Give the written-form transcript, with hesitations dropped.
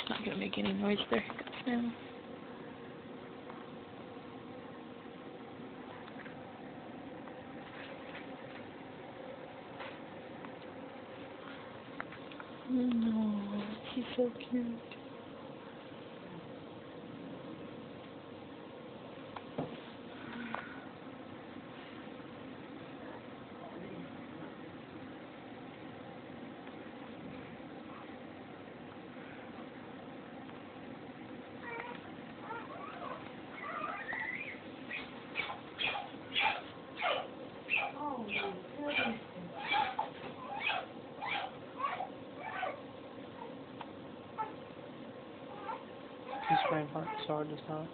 Not gonna make any noise there now. No, he's so cute. He's spraying hard, so hard just now.